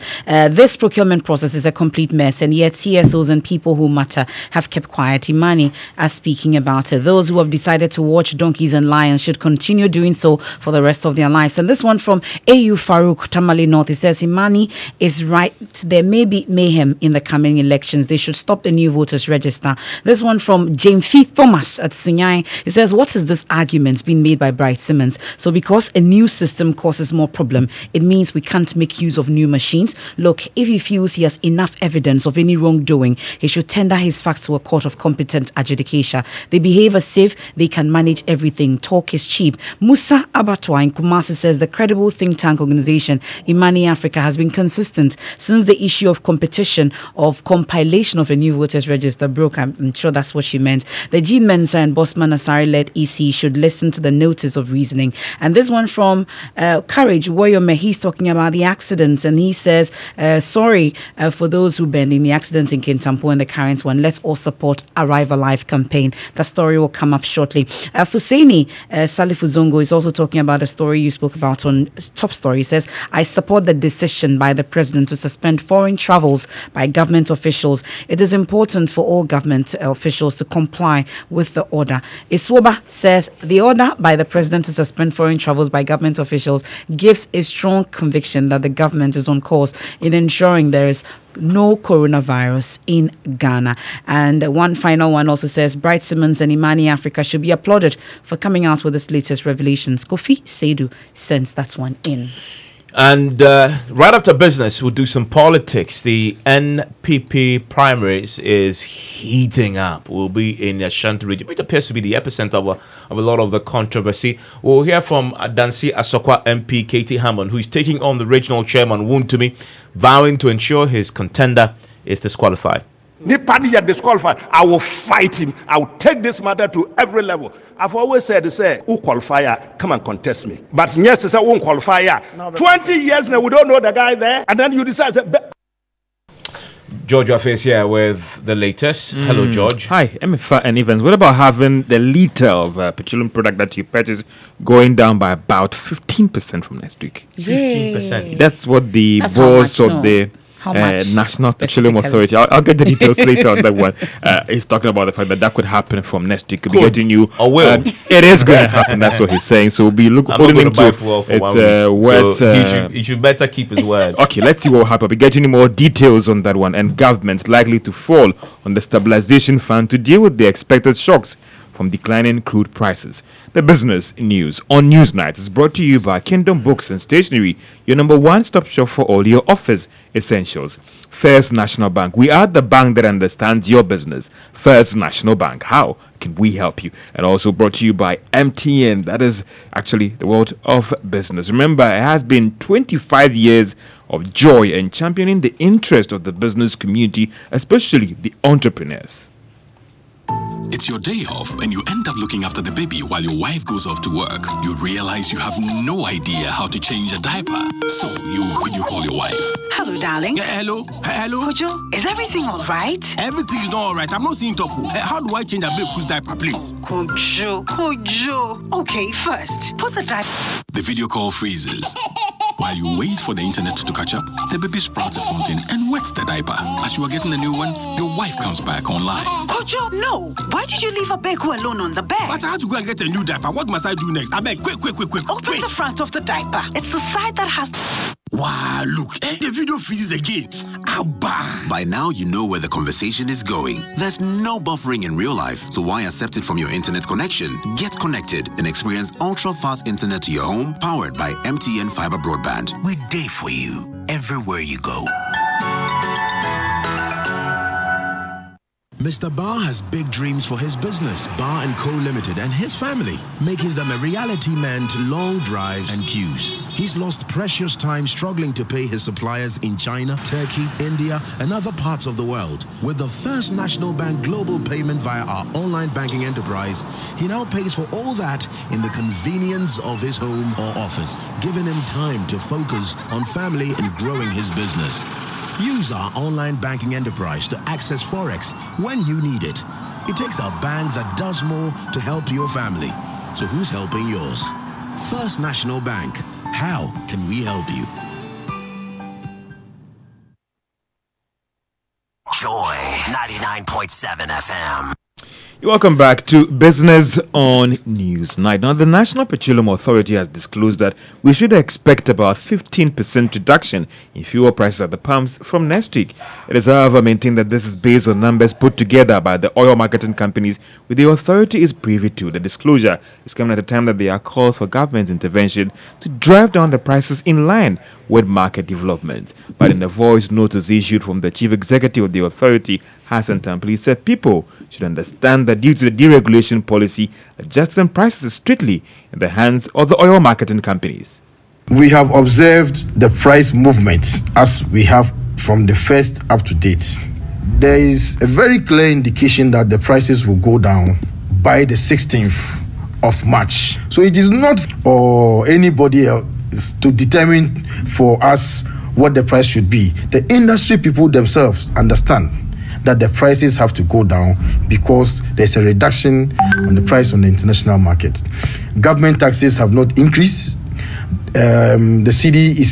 this procurement process is a complete mess, and yet CSOs and people who matter have kept quiet. Imani are speaking about it. Those who have decided to watch donkeys and lions should continue doing so for the rest of their lives. And this one from AU Farouk Tamale North, it says Imani is right. There may be mayhem in the coming elections. They should stop the new voters register. This one from James F. Thomas at Sinyai, it says, what is this argument being made by Bright Simmons? So because a new system causes more problem, it means we can't make use of new machines? Look, if he feels he has enough evidence of any wrongdoing, he should tender his facts to a court of competent adjudication. They behave as if they can manage everything. Talk is cheap. Musa Abatwa in Kumasi says the credible think tank organization Imani Africa has been consistent since the issue of competition of compilation of a new voters register broke. I'm sure that's what she meant. The G. Mensah and Bosman Asari-led EC should listen to the notice of reasoning. And this one from Courage Woyome, he's talking about the accidents, and he says, sorry for those who been in the accidents in Kintampo and the current one. Let's all support Arrive Alive campaign. The story will come up shortly. Husseini Salifu Zongo is also talking about a story you spoke about on Top Story. He says, I support the decision by the president to suspend foreign travels by government officials. It is important for all government officials to comply with the order. Iswoba says the order by the president to suspend foreign travels by government officials gives a strong conviction that the government is on course in ensuring there is no coronavirus in Ghana. And one final one also says Bright Simmons and Imani Africa should be applauded for coming out with this latest revelations. Kofi Seidu sends that one in. And right after business, we'll do some politics. The NPP primaries is heating up. We'll be in the Ashanti region, which appears to be the epicenter of a lot of the controversy. We'll hear from Dansi Asokwa MP Katie Hammond, who is taking on the regional chairman Wuntumi, vowing to ensure his contender is disqualified. The party are disqualified. I will fight him. I will take this matter to every level. I've always said, who qualifier, come and contest me. But yes, it's a won't qualifier. 20 years now, we don't know the guy there, and then you decide. George Wafe is here with the latest. Hello, George. Hi, Emefa and Evans. What about having the liter of petroleum product that you purchase going down by about 15% from next week? 15%. That's what the boss of the National Petroleum Authority. I'll get the details later on that one. He's talking about the fact that could happen from next week. We'll be getting you. It is going to happen. That's what he's saying. So we'll be holding him to he should better keep his word. Okay, let's see what happens. We're getting more details on that one. And governments likely to fall on the stabilization fund to deal with the expected shocks from declining crude prices. The business news on Newsnight is brought to you by Kingdom Books and Stationery, your number one-stop shop for all your office essentials. First National Bank. We are the bank that understands your business. First National Bank. How can we help you? And also brought to you by MTN. That is actually the world of business. Remember, it has been 25 years of joy in championing the interest of the business community, especially the entrepreneurs. It's your day off and you end up looking after the baby while your wife goes off to work. You realize you have no idea how to change a diaper. So you video call your wife. Hello, darling. Hello. Kojo, is everything all right? Everything is not all right. I'm not seeing Tofu. How do I change a baby's diaper, please? Kojo. Okay, first, put the diaper. The video call freezes. While you wait for the internet to catch up, the baby sprouts a fountain and wets the diaper. As you are getting a new one, your wife comes back online. Kojo, no. Why did you leave Abeku alone on the bed? But I had to go and get a new diaper. What must I do next? I beg, quick. Open the front of the diaper. It's the side that has... Wow, look, the video freezes again. Abba. By now, you know where the conversation is going. There's no buffering in real life, so why accept it from your internet connection? Get connected and experience ultra-fast internet to your home, powered by MTN Fiber Broadband. We're there for you, everywhere you go. Mr. Barr has big dreams for his business, Barr & Co. Limited, and his family, making them a reality man to long drives and queues. He's lost precious time struggling to pay his suppliers in China, Turkey, India, and other parts of the world. With the First National Bank global payment via our online banking enterprise, he now pays for all that in the convenience of his home or office, giving him time to focus on family and growing his business. Use our online banking enterprise to access Forex when you need it. It takes a bank that does more to help your family. So who's helping yours? First National Bank. How can we help you? Joy 99.7 FM. Welcome back to Business on Newsnight. Now, the National Petroleum Authority has disclosed that we should expect about 15% reduction in fuel prices at the pumps from next week. It is, however, maintained that this is based on numbers put together by the oil marketing companies, which the authority is privy to. The disclosure is coming at a time that there are calls for government intervention to drive down the prices in line with market development. But in a voice notice issued from the chief executive of the authority, Hassan Tampli, said people should understand that due to the deregulation policy, adjusting prices is strictly in the hands of the oil marketing companies. We have observed the price movement as we have from the first up to date. There is a very clear indication that the prices will go down by the 16th of March. So it is not for anybody else to determine for us what the price should be. The industry people themselves understand that the prices have to go down because there's a reduction on the price on the international market. Government taxes have not increased. The cedi is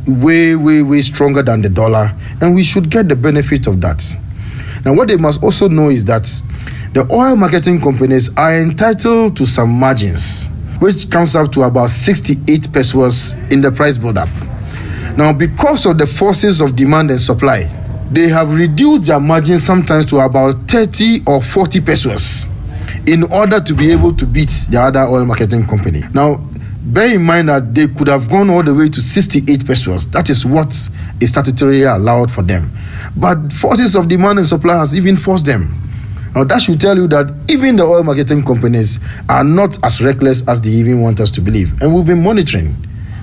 way stronger than the dollar, and we should get the benefit of that. Now, what they must also know is that the oil marketing companies are entitled to some margins, which comes up to about 68 pesos in the price build-up. Now, because of the forces of demand and supply, they have reduced their margin sometimes to about 30 or 40 pesos in order to be able to beat the other oil marketing company. Now, bear in mind that they could have gone all the way to 68 pesos. That is what is statutorily allowed for them. But forces of demand and supply has even forced them. Now, that should tell you that even the oil marketing companies are not as reckless as they even want us to believe. And we've been monitoring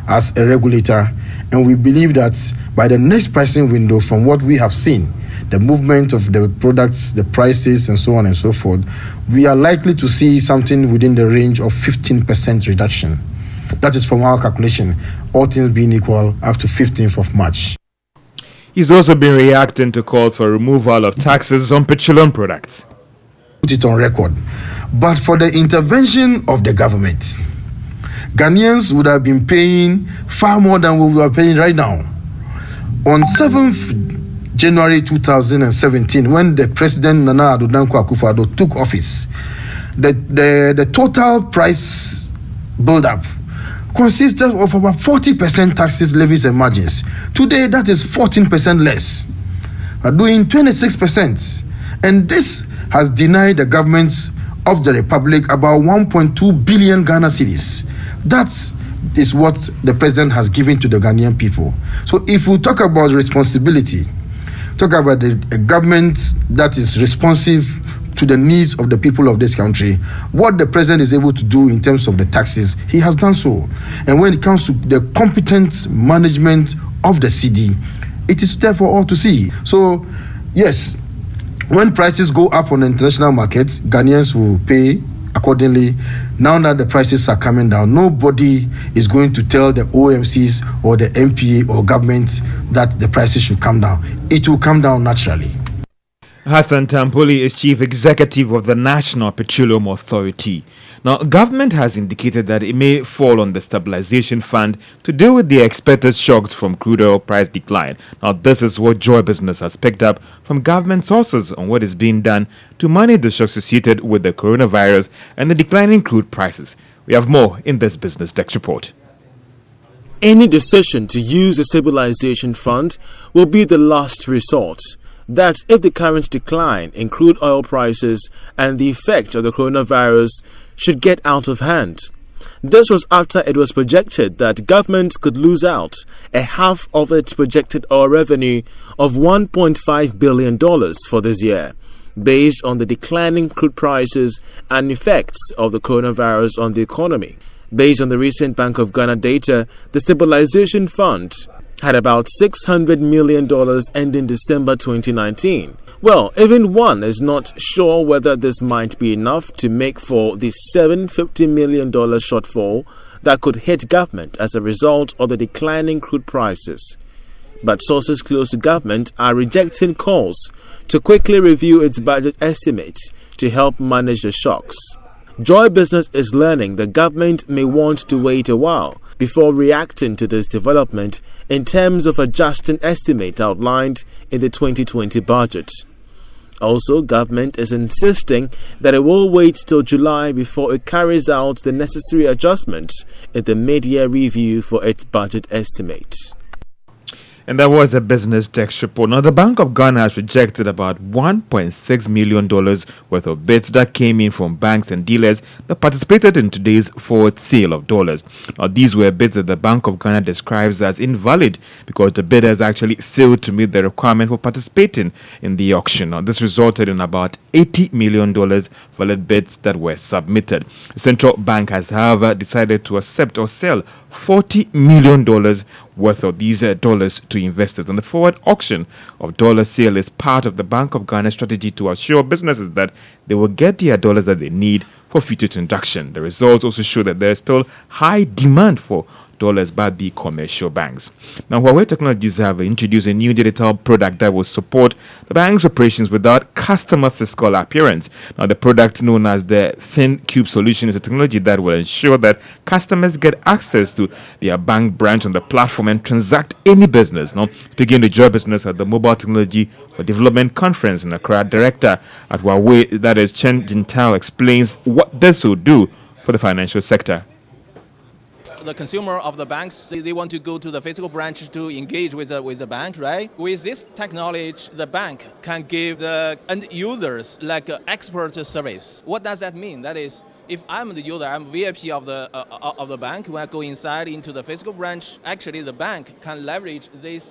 as a regulator, and we believe that by the next pricing window, from what we have seen, the movement of the products, the prices, and so on and so forth, we are likely to see something within the range of 15% reduction. That is from our calculation, all things being equal, up to 15th of March. He's also been reacting to calls for removal of taxes on petroleum products. Put it on record. But for the intervention of the government, Ghanaians would have been paying far more than we are paying right now. On 7th January 2017, when the President Nana Addo Dankwa Akufo-Addo took office, the total price build-up consisted of about 40% taxes, levies, and margins. Today, that is 14% less, doing 26%. And this has denied the government of the Republic about 1.2 billion Ghana cedis. That is what the president has given to the Ghanaian people. So if we talk about responsibility, talk about a government that is responsive to the needs of the people of this country, what the president is able to do in terms of the taxes, he has done so. And when it comes to the competent management of the CD, it is there for all to see. So, yes, when prices go up on the international market, Ghanaians will pay accordingly. Now that the prices are coming down, nobody is going to tell the OMCs or the MPA or government that the prices should come down. It will come down naturally. Hassan Tampoli is Chief Executive of the National Petroleum Authority. Now, government has indicated that it may fall on the stabilization fund to deal with the expected shocks from crude oil price decline. Now, this is what Joy Business has picked up from government sources on what is being done to manage the shocks associated with the coronavirus and the declining crude prices. We have more in this Business Desk report. Any decision to use the stabilization fund will be the last resort. That if the current decline in crude oil prices and the effect of the coronavirus should get out of hand. This was after it was projected that government could lose out a half of its projected oil revenue of $1.5 billion for this year, based on the declining crude prices and effects of the coronavirus on the economy. Based on the recent Bank of Ghana data, the Stabilization Fund had about $600 million ending December 2019. Well, even one is not sure whether this might be enough to make for the $750 million shortfall that could hit government as a result of the declining crude prices. But sources close to government are rejecting calls to quickly review its budget estimates to help manage the shocks. Joy Business is learning the government may want to wait a while before reacting to this development in terms of adjusting estimates outlined in the 2020 budget. Also, government is insisting that it will wait till July before it carries out the necessary adjustments in the mid-year review for its budget estimates. And that was a Business Desk report. Now, the Bank of Ghana has rejected about $1.6 million worth of bids that came in from banks and dealers that participated in today's forward sale of dollars. Now, these were bids that the Bank of Ghana describes as invalid because the bidders actually failed to meet the requirement for participating in the auction. Now, this resulted in about $80 million valid bids that were submitted. The Central Bank has, however, decided to accept or sell $40 million worth of these dollars to investors. And the forward auction of dollar sale is part of the Bank of Ghana's strategy to assure businesses that they will get their dollars that they need for future transaction. The results also show that there is still high demand for dollars by the commercial banks. Now, Huawei Technologies have introduced a new digital product that will support the bank's operations without customer physical appearance. Now, the product known as the Thin Cube solution is a technology that will ensure that customers get access to their bank branch on the platform and transact any business. Now, speaking to Joy Business at the Mobile Technology for Development Conference in Accra, Director at Huawei, that is Chen Jintao, explains what this will do for the financial sector. The consumer of the banks, they want to go to the physical branch to engage with the bank, right? With this technology, the bank can give the end users like expert service. What does that mean? That is, if I'm the user, I'm VIP of the bank. When I go inside into the physical branch, actually the bank can leverage this,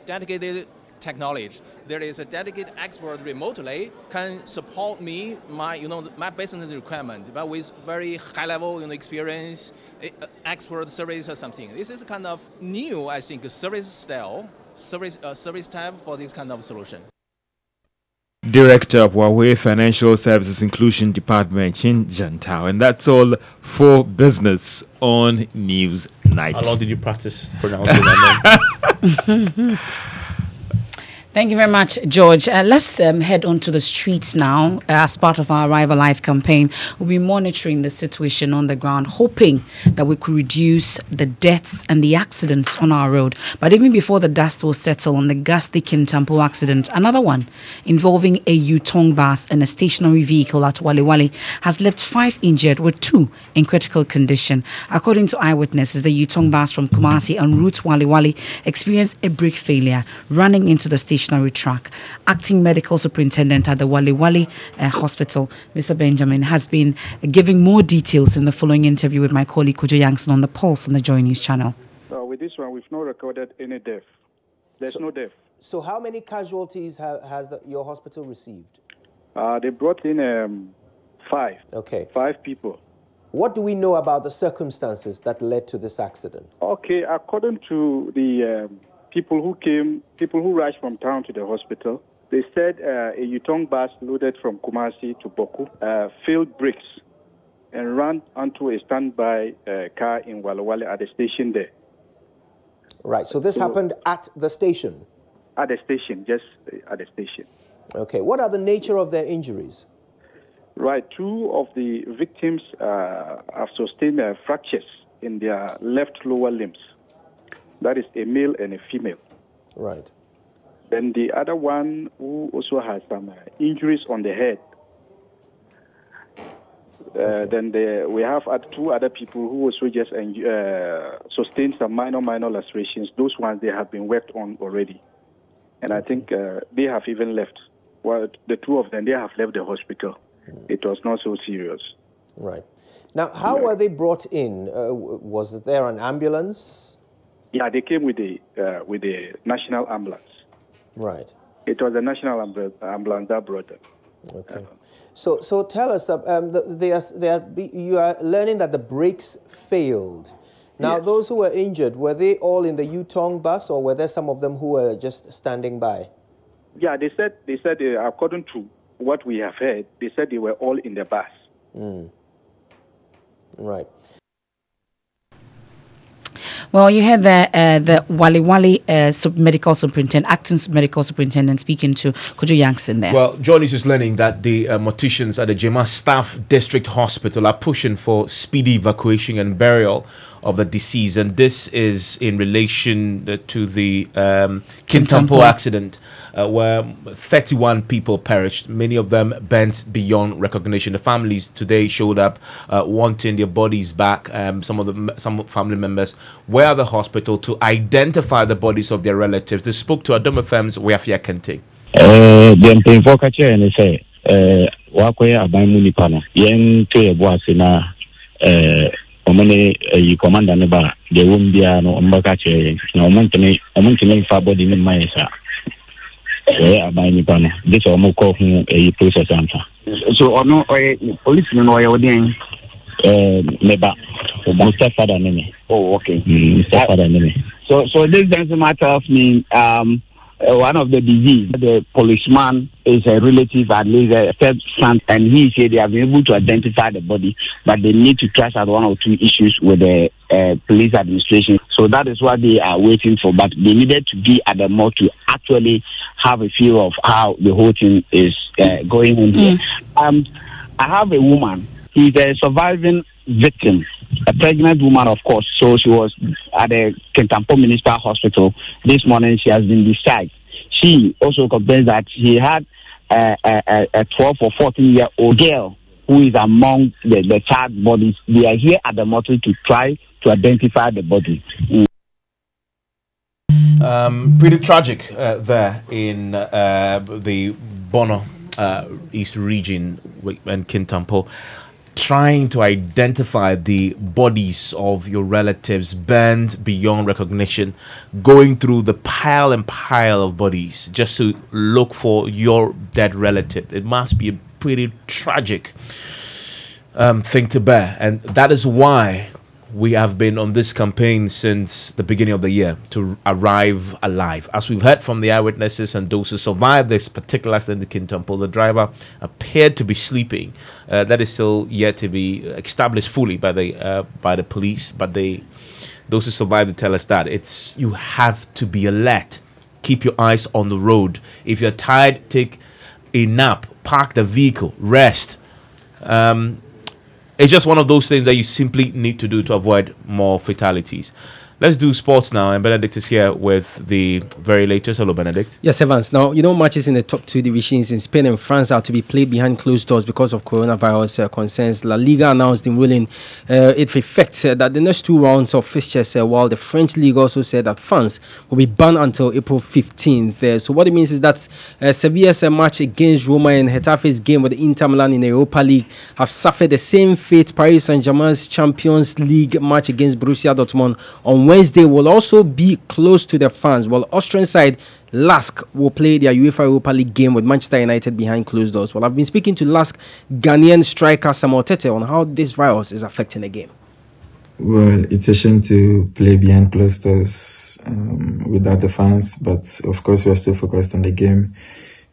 dedicated technology. There is a dedicated expert remotely can support me my business requirement, but with very high level experience. Expert service or something. This is kind of new, I think, service type for this kind of solution. Director of Huawei Financial Services Inclusion Department, Chin Jantao. And that's all for business on News Night. How long did you practice pronouncing that name? Thank you very much, George. Let's head on to the streets now. As part of our Arrive Alive campaign, we'll be monitoring the situation on the ground, hoping that we could reduce the deaths and the accidents on our road. But even before the dust will settle on the Gasti Kintampo accident, another one involving a Yutong bus and a stationary vehicle at Wale Wale has left 5 injured with 2 in critical condition. According to eyewitnesses, the Yutong bus from Kumasi en route Wale Wale experienced a brake failure, running into the station diversionary track. Acting Medical Superintendent at the Wali Wali Hospital, Mr. Benjamin, has been giving more details in the following interview with my colleague Kojo Yankson on the Pulse on the Joy News channel. With this one, we've not recorded any death. There's no death. So how many casualties has your hospital received? They brought in 5. Okay. 5 people. What do we know about the circumstances that led to this accident? Okay, according to the people who rushed from town to the hospital, they said a Yutong bus loaded from Kumasi to Boku failed brakes and ran onto a standby car in Walawale at the station there. Right, so this happened at the station? At the station, just at the station. Okay, what are the nature of their injuries? Right, 2 of the victims have sustained fractures in their left lower limbs. That is a male and a female. Right. Then the other one who also has some injuries on the head. Then we have 2 other people who also just sustained some minor lacerations. Those ones, they have been worked on already. And I think they have even left. Well, the 2 of them, they have left the hospital. It was not so serious. Right. Now, how were they brought in? Was there an ambulance? Yeah, they came with the national ambulance. Right. It was the national ambulance that brought them. Okay. So tell us, you are learning that the brakes failed. Now, yes. Those who were injured, were they all in the Yutong bus, or were there some of them who were just standing by? Yeah, they said according to what we have heard, they said they were all in the bus. Right. Well, you had the Wali Wali medical superintendent, acting medical superintendent, speaking to Kojo Yankson there. Well, John is learning that the morticians at the Jema Staff District Hospital are pushing for speedy evacuation and burial of the deceased, and this is in relation to the Kintampo accident, where 31 people perished, many of them bent beyond recognition. The families today showed up wanting their bodies back. Some family members were at the hospital to identify the bodies of their relatives. They spoke to Adom FM's Weafia Kente. The Mpinfokache and say, Wakoya Abamu Nipano, Yen to a Boasina, Omane, you commander Neba, the Wumbia, no Umbakache, no Montane Fabodi in Maesa. This almost call him a process answer. So, no, policeman or your name, Neba, Mr. Father Neme. Oh, okay. Mr. Father Neme. So this doesn't matter of me. One of the disease, the policeman is a relative, at least a third son, and he said they have been able to identify the body, but they need to trash out 1 or 2 issues with the police administration. So that is what they are waiting for, but they needed to be at the mall to actually have a feel of how the whole thing is going on here. I have a woman. She's a surviving victim, a pregnant woman, of course. So she was at the Kintampo Municipal Hospital. This morning she has been discharged. She also complains that she had a 12 or 14-year-old girl who is among the child bodies. They are here at the mortuary to try to identify the body. Pretty tragic there in the Bono East region and Kintampo. Trying to identify the bodies of your relatives burned beyond recognition, going through the pile and pile of bodies just to look for your dead relative. It must be a pretty tragic thing to bear, and that is why we have been on this campaign since the beginning of the year, to arrive alive. As we've heard from the eyewitnesses and those who survived this particular accident in Kintampo, the driver appeared to be sleeping. That is still yet to be established fully by the police, but those who survived tell us that you have to be alert. Keep your eyes on the road. If you're tired, take a nap, park the vehicle, rest. It's just one of those things that you simply need to do to avoid more fatalities. Let's do sports now, and Benedict is here with the very latest. Hello, Benedict. Yes, Evans. Now, matches in the top two divisions in Spain and France are to be played behind closed doors because of coronavirus concerns. La Liga announced in ruling its effect that the next two rounds of fixtures, while the French League also said that France will be banned until April 15th. So what it means is that Sevilla's match against Roma and Getafe's game with Inter Milan in the Europa League have suffered the same fate. Paris Saint-Germain's Champions League match against Borussia Dortmund on Wednesday will also be close to the fans, while Austrian side LASK will play their UEFA Europa League game with Manchester United behind closed doors. Well, I've been speaking to LASK Ghanaian striker Samuel Tete on how this virus is affecting the game. Well, it's a shame to play behind closed doors without the fans, but of course we are still focused on the game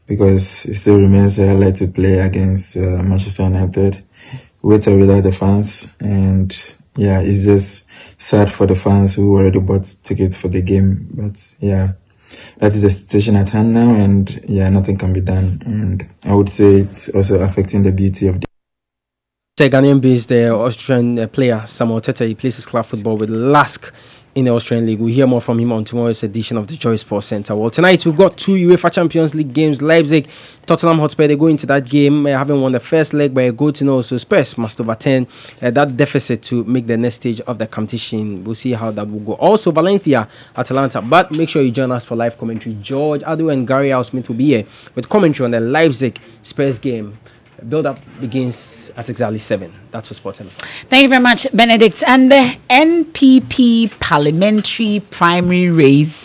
because it still remains a highlight to play against Manchester United with or without the fans. And yeah, it's just sad for the fans who already bought tickets for the game, but yeah, that is the situation at hand now, and yeah, nothing can be done. And I would say it's also affecting the beauty of the Ghanaian-based Austrian player Samuel Tete. He plays his club football with LASK in the Austrian League. We'll hear more from him on tomorrow's edition of the Joy Sports Center. Well, tonight we've got two UEFA Champions League games. Leipzig, Tottenham Hotspur, they go into that game having won the first leg by a goal to nil. So Spurs must overturn that deficit to make the next stage of the competition. We'll see how that will go. Also, Valencia, Atalanta. But make sure you join us for live commentary. George Adu and Gary Housmith will be here with commentary on the Leipzig Spurs game. Build-up begins at exactly 7. That's for Sports. Thank you very much, Benedict. And the NPP parliamentary primary race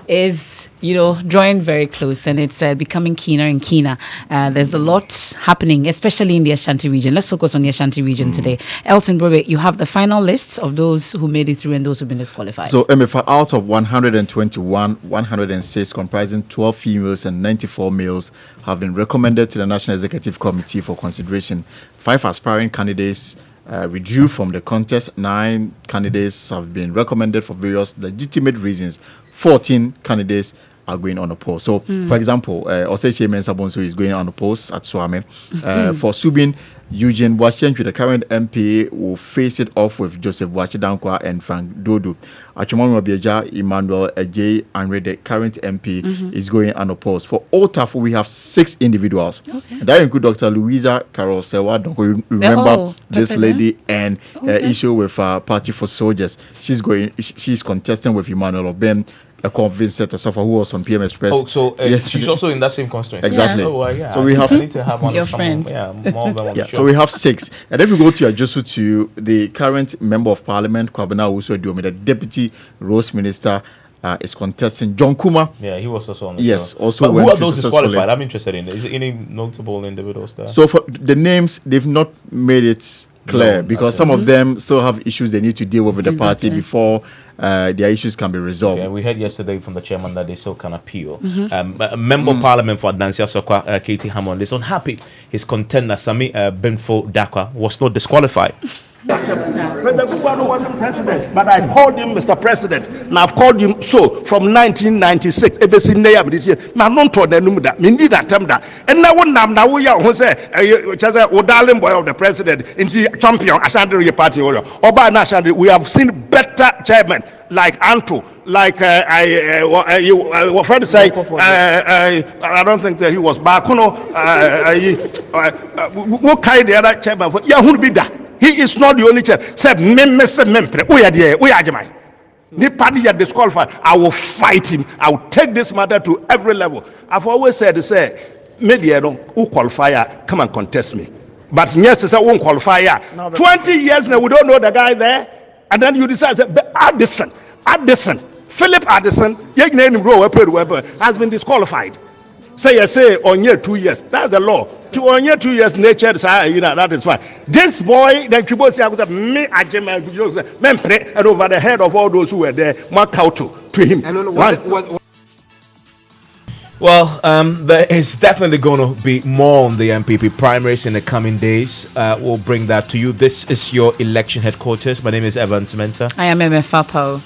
is, drawing very close, and it's becoming keener and keener. There's a lot happening, especially in the Ashanti region. Let's focus on the Ashanti region today. Elton Brobe, you have the final list of those who made it through and those who've been disqualified. So, Emefa, out of 121, 106 comprising 12 females and 94 males have been recommended to the National Executive Committee for consideration. 5 aspiring candidates withdrew from the contest. 9 candidates have been recommended for various legitimate reasons. 14 candidates are going unopposed. So, for example, Oseche Mensah is going unopposed at Swame. For Subin, Eugene Boachenchu, the current MP, will face it off with Joseph Wachidankwa and Frank Dodo. Achumanu Abieja, Emmanuel Ejay, and the current MP, is going unopposed. For OTAF, we have 6 individuals. Okay. That includes Dr. Louisa Carol Sewa. Don't you remember this lady and issue with Party for Soldiers? She's contesting with Emmanuel Obem, a convinced who was on PM Express. Oh, so yes, she's also in that same constraint. Exactly. Yeah. Oh, yeah. So we have need to have one your friend. More of them on the show. So we have 6. And then we go to Ajosu to the current member of Parliament, Kwabena Uso-Duomi, the Deputy Roads Minister, is contesting. John Kuma. Yeah, he was also on the show. Yes, also. But who are those disqualified? I'm interested in. Is there any notable individuals there? So for the names, they've not made it clear because some of them still have issues they need to deal with the party before their issues can be resolved. Yeah, we heard yesterday from the chairman that they still can appeal. A member of Parliament for Adansia Sokwa, Katie Hammond, is unhappy his contender Sami Benfo Dakwa was not disqualified. President Kufuor wasn't president, but I called him Mr. President. Now I've called him so from 1996. Ever since this year, now not to the number that me need that term that. And now we are who say just a darling boy of the president in the champion Ashanti party or by national. We have seen better chairmen like Anto, like you were friend to say I don't think that he was back. What kind of the other chairman? Yeah, who be that? He is not the only chair. Said, we are there. We are Jamai. The party are disqualified. I will fight him. I will take this matter to every level. I've always said, media who qualify, come and contest me. But yes, I won't qualify. 20 years now, we don't know the guy there. And then you decide, Addison. Philip Addison, has been disqualified. Say on year 2 years. That's the law. On year 2 years, nature, that is fine. This boy, then Kibosi, I was me, and over the head of all those who were there, mark out to him. Well, there is definitely going to be more on the MPP primaries in the coming days. We'll bring that to you. This is your election headquarters. My name is Evans Mensah. I am Emefa Apawu.